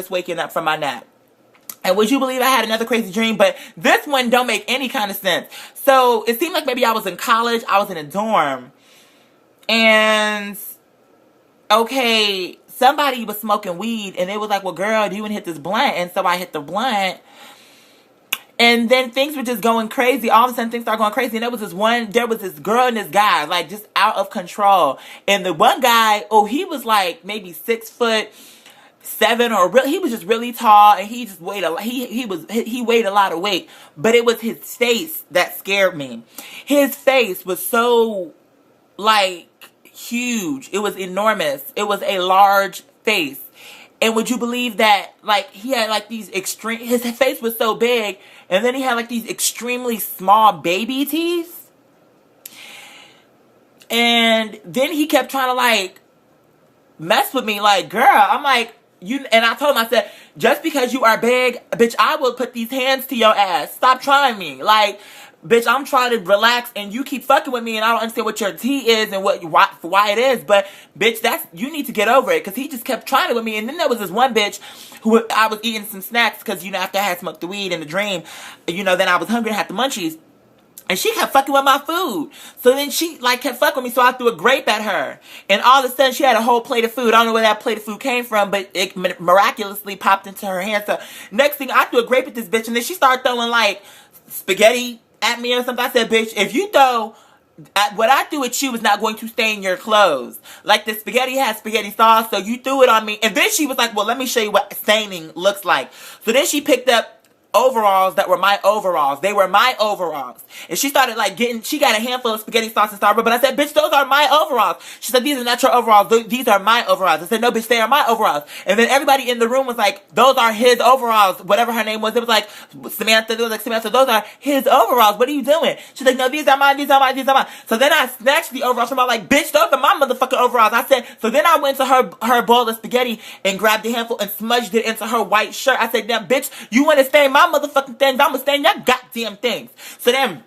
just waking up from my nap. And would you believe I had another crazy dream? But this one don't make any kind of sense. So it seemed like maybe I was in college. I was in a dorm. And, okay, somebody was smoking weed. And it was like, well, girl, do you want to hit this blunt? And so I hit the blunt. And then things were just going crazy. All of a sudden, things started going crazy. And there was this girl and this guy, like, just out of control. And the one guy, he was like maybe 6'7" or he was just really tall, and he just weighed he weighed a lot of weight. But it was his face that scared me. His face was so, like, huge. It was enormous. It was a large face. And would you believe that, like, he had, like, his face was so big, and then he had, like, these extremely small baby teeth. And then he kept trying to, like, mess with me, like, girl, I'm like, and I told him, I said, just because you are big, bitch, I will put these hands to your ass. Stop trying me. Like, bitch, I'm trying to relax, and you keep fucking with me, and I don't understand what your tea is and why it is. But, bitch, you need to get over it, because he just kept trying it with me. And then there was this one bitch who I was eating some snacks, because, after I had smoked the weed in the dream, then I was hungry and had the munchies. And she kept fucking with my food. So then she, like, kept fucking with me, so I threw a grape at her. And all of a sudden, she had a whole plate of food. I don't know where that plate of food came from, but it miraculously popped into her hand. So next thing, I threw a grape at this bitch, and then she started throwing, like, spaghetti at me or something. I said, bitch, if you throw... what I threw at you is not going to stain your clothes. Like, the spaghetti has spaghetti sauce, so you threw it on me. And then she was like, well, let me show you what staining looks like. So then she picked up overalls that were my overalls. They were my overalls. And she started, like, she got a handful of spaghetti sauce and Starburst, but I said, bitch, those are my overalls. She said, these are not your overalls. These are my overalls. I said, no, bitch, they are my overalls. And then everybody in the room was like, those are his overalls. Whatever her name was. It was like, Samantha. It was like, Samantha, those are his overalls. What are you doing? She's like, no, these are mine, these are mine, these are mine. So then I snatched the overalls from her, like, bitch, those are my motherfucking overalls. I said, so then I went to her bowl of spaghetti and grabbed a handful and smudged it into her white shirt. I said, now, bitch, you want to stain my motherfucking things? I'm gonna stain your goddamn things. So then,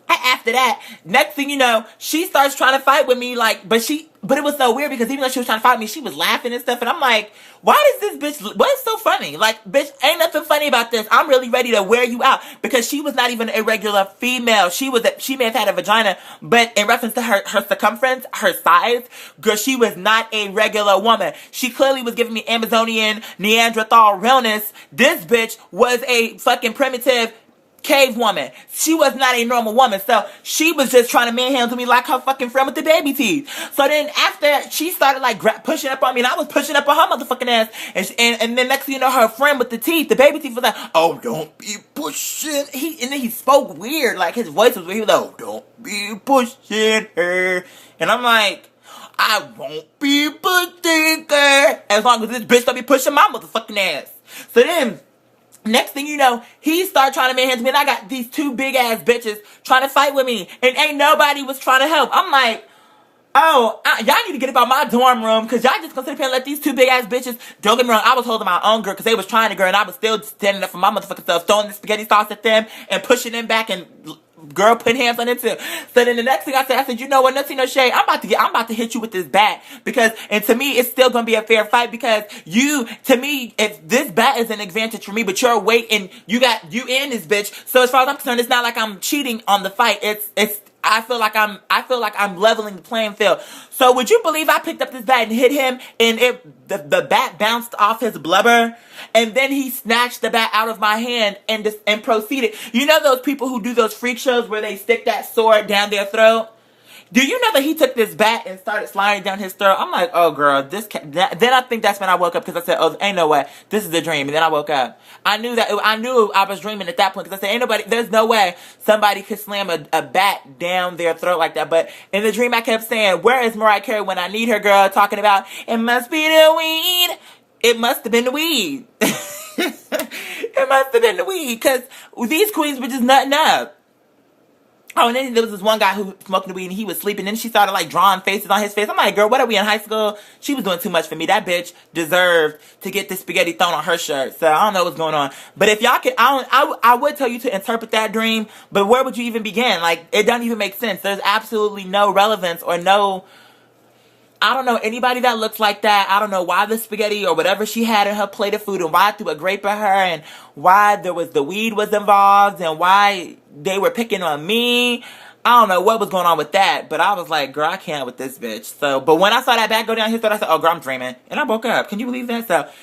after that, next thing you know, she starts trying to fight with me, like, but it was so weird, because even though she was trying to fight with me, she was laughing and stuff, and I'm like, why does this bitch, what is so funny? Like, bitch, ain't nothing funny about this. I'm really ready to wear you out, because she was not even a regular female. She may have had a vagina, but in reference to her circumference, her size, girl, she was not a regular woman. She clearly was giving me Amazonian Neanderthal realness. This bitch was a fucking primitive cave woman. She was not a normal woman. So she was just trying to manhandle me like her fucking friend with the baby teeth. So then after, she started, like, pushing up on me, and I was pushing up on her motherfucking ass. And then next thing you know, her friend with the teeth, the baby teeth, was like, oh, don't be pushing. And then he spoke weird. Like, his voice was weird. He was like, oh, don't be pushing her. And I'm like, I won't be pushing her as long as this bitch don't be pushing my motherfucking ass. So then, next thing you know, he started trying to manhandle me, and I got these two big ass bitches trying to fight with me, and ain't nobody was trying to help. I'm like, y'all need to get about my dorm room, because y'all just gonna sit here and let these two big ass bitches. Don't get me wrong, I was holding my own, girl, because they was trying to, girl, and I was still standing up for my motherfucking self, throwing the spaghetti sauce at them and pushing them back, and girl putting hands on it too. So then the next thing I said, you know what, nothing, no shade. I'm about to hit you with this bat, and to me, it's still gonna be a fair fight, because to me, if this bat is an advantage for me, but your weight, and you in this bitch. So as far as I'm concerned, it's not like I'm cheating on the fight. I feel like I'm leveling the playing field. So would you believe I picked up this bat and hit him, and the bat bounced off his blubber, and then he snatched the bat out of my hand and proceeded. You know those people who do those freak shows where they stick that sword down their throat? Do you know that he took this bat and started sliding down his throat? I'm like, oh, girl, then I think that's when I woke up, because I said, oh, ain't no way. This is a dream. And then I woke up. I knew I was dreaming at that point, because I said, there's no way somebody could slam a bat down their throat like that. But in the dream, I kept saying, where is Mariah Carey when I need her, girl? Talking about, it must be the weed. It must have been the weed. It must have been the weed, because these queens were just nutting up. Oh, and then there was this one guy who was smoking the weed, and he was sleeping. Then she started, like, drawing faces on his face. I'm like, girl, what are we in high school? She was doing too much for me. That bitch deserved to get this spaghetti thrown on her shirt. So I don't know what's going on. But if y'all could, I would tell you to interpret that dream. But where would you even begin? Like, it doesn't even make sense. There's absolutely no relevance or no, I don't know anybody that looks like that. I don't know why the spaghetti or whatever she had in her plate of food and why I threw a grape at her and why the weed was involved and why they were picking on me. I don't know what was going on with that, but I was like, girl, I can't with this bitch. So, but when I saw that bag go down his throat, I said, oh, girl, I'm dreaming. And I woke up. Can you believe that? So,